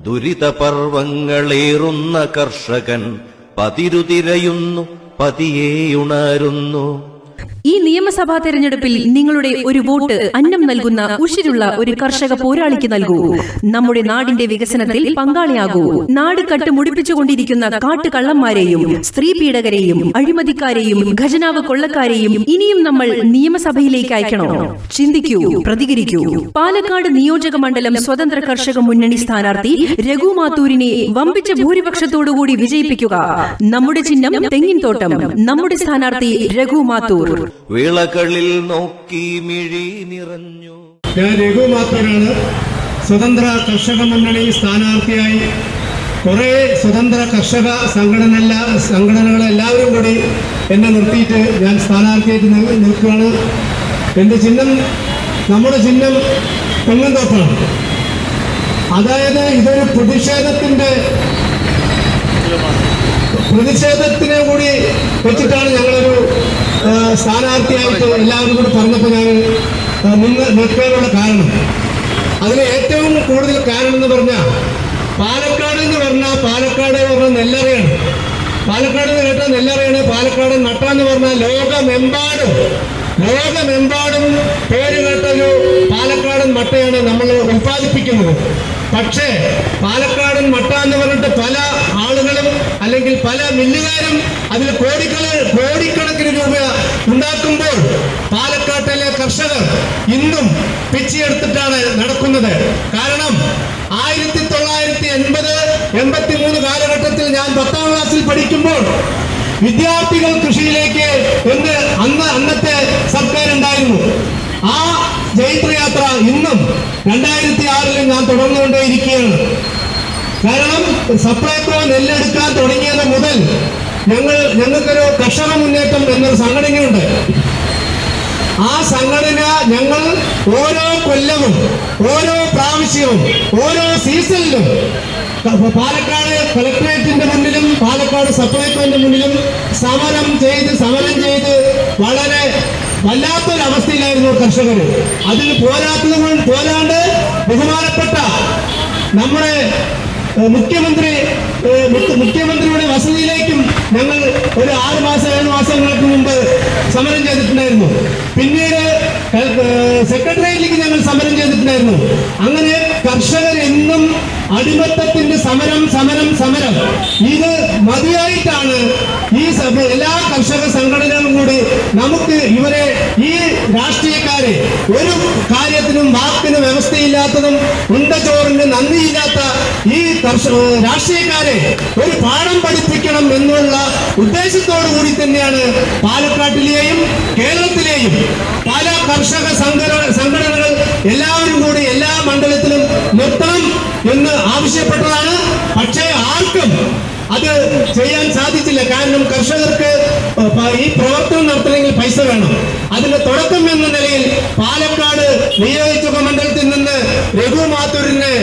ദുരിതപർവങ്ങളേറുന്ന കർഷകൻ പതിരുതിരയുന്നു, പതിയേയുണരുന്നു. ഈ നിയമസഭാ തെരഞ്ഞെടുപ്പിൽ നിങ്ങളുടെ ഒരു വോട്ട് അന്നം നൽകുന്ന ഉഷിരുള്ള ഒരു കർഷക പോരാളിക്ക് നൽകൂ. നമ്മുടെ നാടിന്റെ വികസനത്തിൽ പങ്കാളിയാകൂ. നാട് കട്ടുമുടിപ്പിച്ചുകൊണ്ടിരിക്കുന്ന കാട്ടുകള്ളന്മാരെയും സ്ത്രീ പീഡകരെയും അഴിമതിക്കാരെയും ഖജനാവ് കൊള്ളക്കാരെയും ഇനിയും നമ്മൾ നിയമസഭയിലേക്ക് അയക്കണോ? ചിന്തിക്കൂ, പ്രതികരിക്കൂ. പാലക്കാട് നിയോജക മണ്ഡലം സ്വതന്ത്ര കർഷക മുന്നണി സ്ഥാനാർത്ഥി രഘു മാത്തൂരിനെ വമ്പിച്ച ഭൂരിപക്ഷത്തോടുകൂടി വിജയിപ്പിക്കുക. നമ്മുടെ ചിഹ്നം തെങ്ങിൻ തോട്ടം. നമ്മുടെ സ്ഥാനാർത്ഥി രഘു മാത്തൂർ. വിളകളിൽ നോക്കി മിഴി നിറഞ്ഞു. ഞാൻ രഘു മാത്തൂരാണ്. സ്വതന്ത്ര കർഷക മുന്നണി സ്ഥാനാർത്ഥിയായി കുറേ സ്വതന്ത്ര കർഷക സംഘടനകളെല്ലാവരും കൂടി എന്നെ നിർത്തിയിട്ട് ഞാൻ സ്ഥാനാർത്ഥിയായിട്ട് നിൽക്കുകയാണ്. എൻ്റെ ചിഹ്നം, നമ്മുടെ ചിഹ്നം തെങ്ങിൻ തോപ്പാണ്. അതായത് ഇതൊരു പ്രതിഷേധത്തിനെ കൂടി വെച്ചിട്ടാണ് ഞങ്ങളൊരു സ്ഥാനാർത്ഥിയായിട്ട് എല്ലാവരും കൂടി പറഞ്ഞപ്പോൾ ഞാൻ നിൽക്കാനുള്ള കാരണം, അതിന് ഏറ്റവും കൂടുതൽ കാരണം എന്ന് പറഞ്ഞാൽ പാലക്കാട് എന്ന് പറഞ്ഞാൽ നെല്ലറയാണ്. പാലക്കാട് എന്ന് കേട്ടാൽ നെല്ലറയാണ്. പാലക്കാട് നട്ടാന്ന് പറഞ്ഞാൽ ലോകമെമ്പാടും പേര് കേട്ടൊരു പാലക്കാടൻ മട്ടയാണ് നമ്മൾ ഉൽപ്പാദിപ്പിക്കുന്നത്. പക്ഷേ പാലക്കാടൻ മട്ട എന്ന് പറഞ്ഞിട്ട് പല ആളുകളും അല്ലെങ്കിൽ പല മില്ലുകാരും അതിൽ കോടിക്കണക്കിന് രൂപ ഉണ്ടാക്കുമ്പോൾ പാലക്കാട്ടിലെ കർഷകർ ഇന്നും പിച്ചിയെടുത്തിട്ടാണ് നടക്കുന്നത്. കാരണം 1983 കാലഘട്ടത്തിൽ ഞാൻ 10ാം ക്ലാസ്സിൽ പഠിക്കുമ്പോൾ വിദ്യാർത്ഥികൾ കൃഷിയിലേക്ക് അന്നത്തെ സർക്കാർ ഉണ്ടായിരുന്നു. ആ ജൈത്രയാത്ര ഇന്നും 2006 ഞാൻ തുടർന്നുകൊണ്ടേയിരിക്കുകയാണ്. കാരണം സപ്ലൈകോ നെല്ലെടുക്കാൻ തുടങ്ങിയത് മുതൽ ഞങ്ങൾക്കൊരു കർഷക മുന്നേറ്റം എന്നൊരു സംഘടനയുണ്ട്. ആ സംഘടന ഞങ്ങൾ ഓരോ കൊല്ലവും, ഓരോ പ്രാവശ്യവും, ഓരോ സീസണിലും പാലക്കാട് കളക്ടറേറ്റിന്റെ മുന്നിലും പാലക്കാട് സപ്ലൈകോന്റെ മുന്നിലും സമരം ചെയ്ത് വളരെ വല്ലാത്തൊരവസ്ഥയിലായിരുന്നു കർഷകർ. അതിന് പോരാണ്ട് ബഹുമാനപ്പെട്ട നമ്മുടെ മുഖ്യമന്ത്രിയുടെ വസതിയിലേക്കും ഞങ്ങൾ ഒരു 6 മാസം 7 മാസങ്ങൾക്ക് മുമ്പ് സമരം ചെയ്തിട്ടുണ്ടായിരുന്നു. പിന്നീട് സെക്രട്ടേറിയറ്റിലേക്ക് ഞങ്ങൾ സമരം ചെയ്തിട്ടുണ്ടായിരുന്നു. അങ്ങനെ കർഷകർ എന്നും അടിമത്തത്തിന്റെ സമരം. ഇത് മതിയായിട്ടാണ് ഈ എല്ലാ കർഷക സംഘടനകളും കൂടി നമുക്ക് ഈ രാഷ്ട്രീയക്കാരെ ഒരു കാര്യത്തിനും വാക്കിന് വ്യവസ്ഥയില്ലാത്തതും ഉണ്ടചോറിന് നന്ദിയില്ലാത്ത ഈ രാഷ്ട്രീയക്കാരെ ഒരു പാഠം പഠിപ്പിക്കണം എന്നുള്ള ഉദ്ദേശത്തോടു കൂടി തന്നെയാണ് പാലക്കാട്ടിലെയും കേരളത്തിലെയും പല കർഷക സംഘടനകൾ എല്ലാവരും കൂടി എല്ലാ മണ്ഡലത്തിലും നിർത്തണം എന്ന് ആവശ്യപ്പെട്ടതാണ്. പക്ഷേ ആർക്കും അത് ചെയ്യാൻ സാധിച്ചില്ല. കാരണം കർഷകർക്ക് ഈ പ്രവർത്തനം നടത്തണമെങ്കിൽ പൈസ വേണം. അതിന്റെ തുടക്കം എന്ന നിലയിൽ പാലക്കാട് നിയോജക മണ്ഡലത്തിൽ നിന്ന് രഘു മാത്തൂരിനെ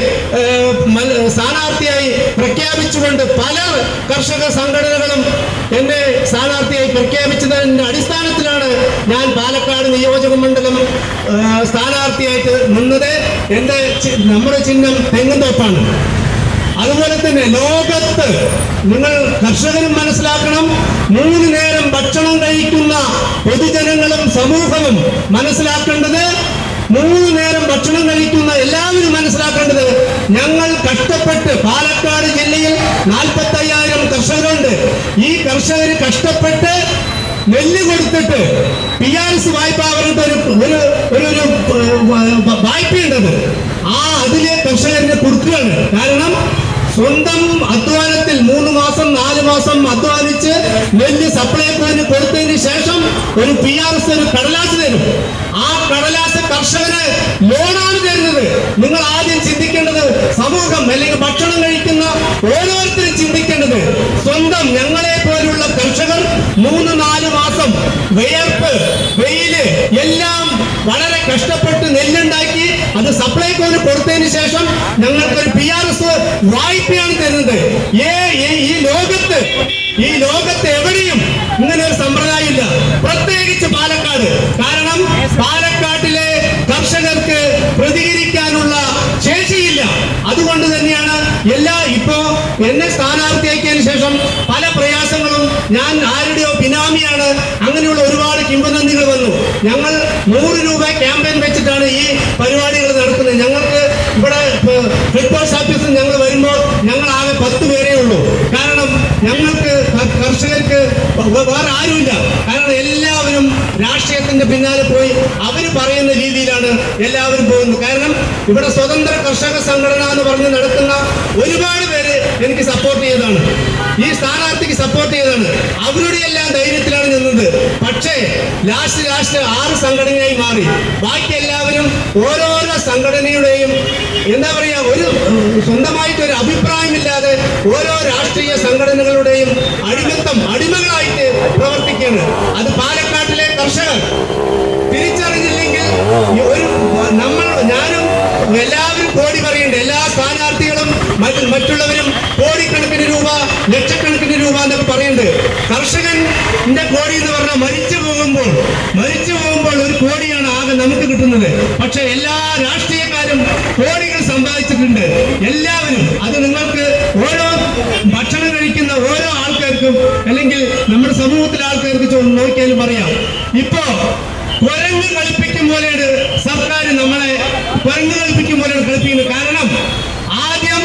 സ്ഥാനാർത്ഥിയായി പ്രഖ്യാപിച്ചുകൊണ്ട് പല കർഷക സംഘടനകളും എന്നെ സ്ഥാനാർത്ഥിയായി പ്രഖ്യാപിച്ചതിന്റെ അടിസ്ഥാനത്തിലാണ് ഞാൻ പാലക്കാട് നിയോജക മണ്ഡലം സ്ഥാനാർത്ഥിയായിട്ട് നിന്നത്. നമ്മുടെ ചിഹ്നം തെങ്ങിൻ തോപ്പാണ്. അതുപോലെ തന്നെ ലോകത്ത് നിങ്ങൾ കർഷകരും മനസ്സിലാക്കണം, 3 നേരം ഭക്ഷണം കഴിക്കുന്ന പൊതുജനങ്ങളും സമൂഹവും മനസ്സിലാക്കേണ്ടത്, 3 നേരം ഭക്ഷണം കഴിക്കുന്ന എല്ലാവരും മനസ്സിലാക്കേണ്ടത്, ഞങ്ങൾ കഷ്ടപ്പെട്ട് പാലക്കാട് ജില്ലയിൽ 45,000 കർഷകരുണ്ട്. ഈ കർഷകർ കഷ്ടപ്പെട്ട് നെല്ല് കൊടുത്തിട്ട് PRS വായ്പ അവരുടെ ഒരു വായ്പയുണ്ടത്. അതിലെ കർഷകരുടെ കൊടുക്കുകയാണ്. കാരണം സ്വന്തം അധ്വാനത്തിൽ 3 മാസം 4 മാസം അധ്വാനിച്ച് നെല്ല് സപ്ലൈകോന് കൊടുത്തതിന് ശേഷം ഒരു PRS ഒരു കടലാസ് തരും. ആ കടലാസ് കർഷകന് ലോണാണ് തരുന്നത്. നിങ്ങൾ ആദ്യം ചിന്തിക്കേണ്ടത് സമൂഹം അല്ലെങ്കിൽ ഭക്ഷണം കഴിക്കുന്ന ഓരോരുത്തരും ചിന്തിക്കേണ്ടത് സ്വന്തം ഞങ്ങളെ പോലുള്ള കർഷകർ 3-4 മാസം വിയർപ്പ്, വെയില് എല്ലാം വളരെ കഷ്ടപ്പെട്ട് നെല്ലുണ്ടാക്കി അത് സപ്ലൈകോന് കൊടുത്തതിന് ശേഷം ഞങ്ങൾക്കൊരു PRS വായ്പയാണ് തരുന്നത്. ഈ ലോകത്ത് എവിടെയും ഇങ്ങനെ ഒരു സമ്പ്രദായം ഇല്ല, പ്രത്യേകിച്ച് പാലക്കാട്. കാരണം പാലക്കാട്ടിലെ കർഷകർക്ക് പ്രതികരിക്കാനുള്ള ശേഷിയില്ല. അതുകൊണ്ട് തന്നെയാണ് ഇപ്പോ എന്നെ സ്ഥാനാർത്ഥിയാക്കിയതിനു ശേഷം പല പ്രയാസങ്ങളും, ഞാൻ ആരുടെയോ ബിനാമിയാണ്, അങ്ങനെയുള്ള ഒരുപാട് കിംവദന്തികൾ വന്നു. ഞങ്ങൾ 100 രൂപ ക്യാമ്പയിൻ വെച്ചിട്ടാണ് ഈ പരിപാടികൾ നടത്തുന്നത്. ഞങ്ങൾക്ക് ഇവിടെ ഹെഡ് പോസ്റ്റ് ഓഫീസിൽ ഞങ്ങൾ വരുമ്പോൾ ഞങ്ങൾ ആകെ 10 പേരേ ഉള്ളൂ. കാരണം ഞങ്ങൾക്ക് കർഷകർക്ക് വേറെ ആരുമില്ല. കാരണം എല്ലാവരും രാഷ്ട്രീയത്തിന്റെ പിന്നാലെ പോയി അവർ പറയുന്ന രീതിയിലാണ് എല്ലാവരും പോകുന്നത്. കാരണം ഇവിടെ സ്വതന്ത്ര കർഷക സംഘടന എന്ന് പറഞ്ഞ് നടക്കുന്ന ഒരുപാട് പേര് എനിക്ക് സപ്പോർട്ട് ചെയ്തതാണ്, ഈ സ്ഥാനാർത്ഥിക്ക് സപ്പോർട്ട് ചെയ്തതാണ്. അവരുടെ എല്ലാം ധൈര്യത്തിലാണ് നിന്നത്. പക്ഷേ ലാസ്റ്റ് 6 സംഘടനയായി മാറി. ബാക്കി എല്ലാവരും ഓരോരോ സംഘടനയുടെയും എന്താ പറയാ, ഒരു സ്വന്തമായിട്ട് ഒരു അഭിപ്രായമില്ലാതെ ഓരോ രാഷ്ട്രീയ സംഘടനകളുടെയും അടിമകളായിട്ട് പ്രവർത്തിക്കുകയാണ്. അത് പാലക്കാട്ടിലെ കർഷകർ തിരിച്ചറിഞ്ഞില്ലെങ്കിൽ ഞാനും എല്ലാവരും കോടി പറയുന്നുണ്ട്. എല്ലാ സ്ഥാനാർത്ഥികളും മറ്റുള്ളവരും കോടിക്കണക്കിന് രൂപ, ലക്ഷക്കണക്കിന് രൂപ എന്നൊക്കെ പറയുന്നുണ്ട്. കർഷകന്റെ കോടി എന്ന് പറഞ്ഞാൽ മരിച്ചു പോകുമ്പോൾ ഒരു കോടിയാണ് ആകെ നമുക്ക് കിട്ടുന്നത്. പക്ഷെ എല്ലാ രാഷ്ട്രീയക്കാരും കോടികൾ സമ്പാദിച്ചിട്ടുണ്ട്, എല്ലാവരും. അത് നിങ്ങൾക്ക് ഓരോ ഭക്ഷണം കഴിക്കുന്ന ഓരോ ആൾക്കാർക്കും അല്ലെങ്കിൽ നമ്മുടെ സമൂഹത്തിലെ ആൾക്കാർക്ക് നോക്കിയാലും പറയാം. ഇപ്പോ കുരങ്ങ് കളിപ്പിക്കും പോലെയാണ് സർക്കാർ നമ്മളെ കളിപ്പിക്കും പോലെയാണ് കളിപ്പിക്കുന്നത്. കാരണം ആദ്യം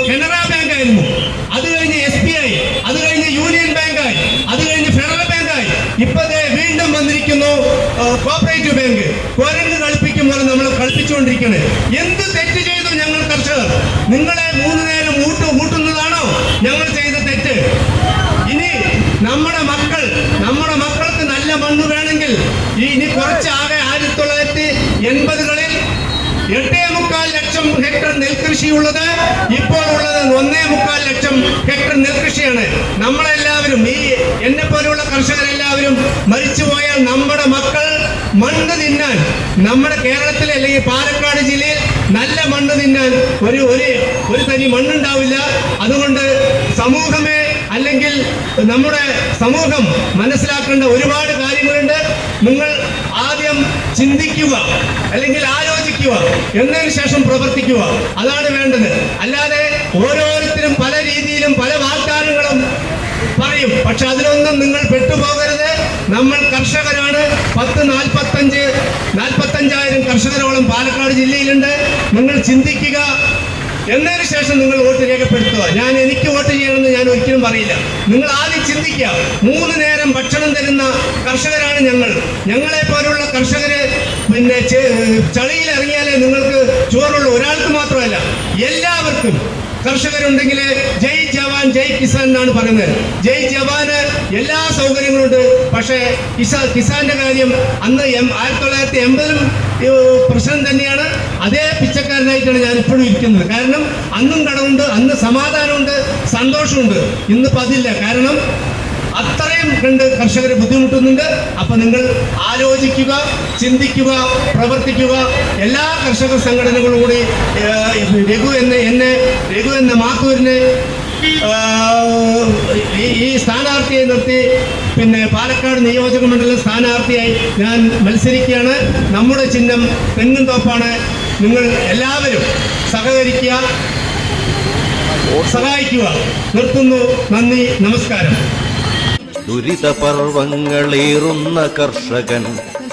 കനറ ബാങ്ക് ആയിരുന്നു, അത് കഴിഞ്ഞ് SBI, അത് കഴിഞ്ഞ് യൂണിയൻ ബാങ്കായി, അത് കഴിഞ്ഞ് ഫെഡറൽ ബാങ്കായി, ഇപ്പൊ വീണ്ടും വന്നിരിക്കുന്നു കോപ്പറേറ്റീവ് ബാങ്ക്. കുരങ്ങ് കളിപ്പിക്കും പോലെ നമ്മൾ കളിപ്പിച്ചുകൊണ്ടിരിക്കുന്നത്. എന്ത് തെറ്റ് ചെയ്തു ഞങ്ങൾ കർഷകർ? നിങ്ങളെ 3 നേരം ഊട്ടുന്നതാണോ ഞങ്ങൾ ചെയ്ത തെറ്റ്? ഇനി നമ്മുടെ മക്കൾക്ക് നല്ല മണ്ണ് വേണമെങ്കിൽ ഇനി കുറച്ചാകെ 1980-കളിൽ 8.25 ലക്ഷം ഹെക്ടർ നെൽകൃഷിയുള്ളത് ഇപ്പോൾ ഉള്ളത് 1.25 ലക്ഷം ഹെക്ടർ നെൽകൃഷിയാണ്. നമ്മളെല്ലാവരും, ഈ എന്നെ പോലെയുള്ള കർഷകരെല്ലാവരും മരിച്ചുപോയാൽ നമ്മുടെ മക്കൾ മണ്ണ് തിന്നാൻ, നമ്മുടെ കേരളത്തിലെ അല്ലെങ്കിൽ പാലക്കാട് ജില്ലയിൽ നല്ല മണ്ണ് തിന്നാൻ ഒരു തരി മണ്ണുണ്ടാവില്ല. അതുകൊണ്ട് സമൂഹമേ, അല്ലെങ്കിൽ നമ്മുടെ സമൂഹം മനസ്സിലാക്കേണ്ട ഒരുപാട് കാര്യങ്ങളുണ്ട്. നിങ്ങൾ ആദ്യം ചിന്തിക്കുക, അല്ലെങ്കിൽ ആലോചിക്കുക, എന്നതിന് ശേഷം പ്രവർത്തിക്കുക. അതാണ് വേണ്ടത്. അല്ലാതെ ഓരോരുത്തരും പല രീതിയിലും പല വാഗ്ദാനങ്ങളും പറയും. പക്ഷെ അതിലൊന്നും നിങ്ങൾ പെട്ടുപോകരുത്. നമ്മൾ കർഷകരാണ്. 45,000 കർഷകരോളം പാലക്കാട് ജില്ലയിലുണ്ട്. നിങ്ങൾ ചിന്തിക്കുക, എന്നതിന് ശേഷം നിങ്ങൾ വോട്ട് രേഖപ്പെടുത്തുക. എനിക്ക് വോട്ട് ചെയ്യണമെന്ന് ഞാൻ ഒരിക്കലും പറയില്ല. നിങ്ങൾ ആദ്യം ചിന്തിക്കുക. 3 നേരം ഭക്ഷണം തരുന്ന കർഷകരാണ് ഞങ്ങളെ പോലുള്ള കർഷകര്. പിന്നെ ചളിയിൽ ഇറങ്ങിയാലേ നിങ്ങൾക്ക് ചോറുള്ളൂ. ഒരാൾക്ക് മാത്രമല്ല, എല്ലാവർക്കും. കർഷകരുണ്ടെങ്കിൽ ജയ് ജവാൻ ജയ് കിസാൻ എന്നാണ് പറയുന്നത്. ജയ് ജവാന് എല്ലാ സൗകര്യങ്ങളുണ്ട്. പക്ഷേ കിസാന്റെ കാര്യം അന്ന് 1980-ലും പ്രശ്നം തന്നെയാണ്. അതേ പിച്ചക്കാരനായിട്ടാണ് ഞാൻ ഇപ്പോഴും ഇരിക്കുന്നത്. കാരണം അന്നും കടമുണ്ട്, അന്ന് സമാധാനമുണ്ട്, സന്തോഷമുണ്ട്. ഇന്നിപ്പോൾ അതില്ല. കാരണം അത്രയും കണ്ട് കർഷകർ ബുദ്ധിമുട്ടുന്നുണ്ട്. അപ്പൊ നിങ്ങൾ ആലോചിക്കുക, ചിന്തിക്കുക, പ്രവർത്തിക്കുക. എല്ലാ കർഷക സംഘടനകളും കൂടി രഘു എന്ന മാത്തൂരിനെ ഈ സ്ഥാനാർത്ഥിയെ നിർത്തി പിന്നെ പാലക്കാട് നിയോജക മണ്ഡലം സ്ഥാനാർത്ഥിയായി ഞാൻ മത്സരിക്കുകയാണ്. നമ്മുടെ ചിഹ്നം തെങ്ങും തോപ്പാണ്. നിങ്ങൾ എല്ലാവരും സഹകരിക്കുക, സഹായിക്കുക. നിർത്തുന്നു. നന്ദി, നമസ്കാരം. ദുരിതപർവങ്ങളേറുന്ന കർഷകൻ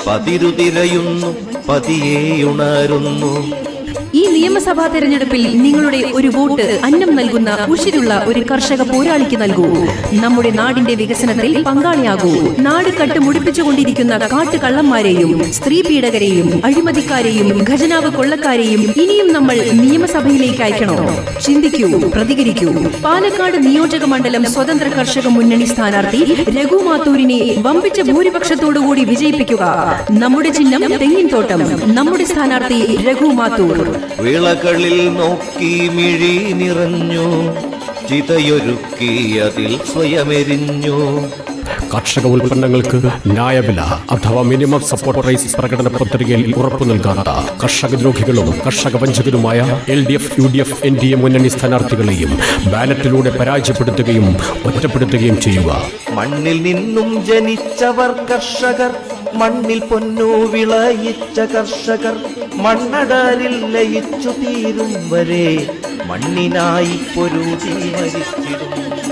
പതിരുതിരയുന്നു, പതിയെയുണരുന്നു. ഈ നിയമസഭാ തെരഞ്ഞെടുപ്പിൽ നിങ്ങളുടെ ഒരു വോട്ട് അന്നം നൽകുന്ന ഉശിരുള്ള ഒരു കർഷക പോരാളിക്ക് നൽകൂ. നമ്മുടെ നാടിന്റെ വികസനത്തിൽ പങ്കാളിയാകൂ. നാട് കട്ടുമുടിപ്പിച്ചുകൊണ്ടിരിക്കുന്ന കാട്ടുകള്ളന്മാരെയും സ്ത്രീ പീഡകരെയും അഴിമതിക്കാരെയും ഖജനാവ് കൊള്ളക്കാരെയും ഇനിയും നമ്മൾ നിയമസഭയിലേക്ക് അയക്കണോ? ചിന്തിക്കൂ, പ്രതികരിക്കൂ. പാലക്കാട് നിയോജക മണ്ഡലം സ്വതന്ത്ര കർഷക മുന്നണി സ്ഥാനാർത്ഥി രഘു മാത്തൂരിനെ വമ്പിച്ച ഭൂരിപക്ഷത്തോടുകൂടി വിജയിപ്പിക്കുക. നമ്മുടെ ചിഹ്നം തെങ്ങിൻതോട്ടം. നമ്മുടെ സ്ഥാനാർത്ഥി രഘു മാത്തൂർ. വിളകളിൽ നോക്കി മിഴി നിറഞ്ഞു, ചിതയൊരുക്കി അതിൽ സ്വയമെരിഞ്ഞു. കർഷക ഉൽപ്പന്നങ്ങൾക്ക് ന്യായവില അഥവാ മിനിമം സപ്പോർട്ട് പ്രൈസ് പ്രകടന പത്രികയിൽ ഉറപ്പു നൽകാത്ത കർഷക ദ്രോഹികളും കർഷക വഞ്ചകരുമായ LDF, UDF, NDA മുന്നണി സ്ഥാനാർത്ഥികളെയും ബാലറ്റിലൂടെ പരാജയപ്പെടുത്തുകയും ഒറ്റപ്പെടുത്തുകയും ചെയ്യുക. മണ്ണിൽ നിന്നും ജനിച്ചവർ കർഷകർ, മണ്ണിൽ പൊന്നു വിളയിച്ച കർഷകർ, മണ്ണടരിൽ ലയിച്ചു തീരും വരെ മണ്ണിനായി പൊരുതി മരിച്ചിടും.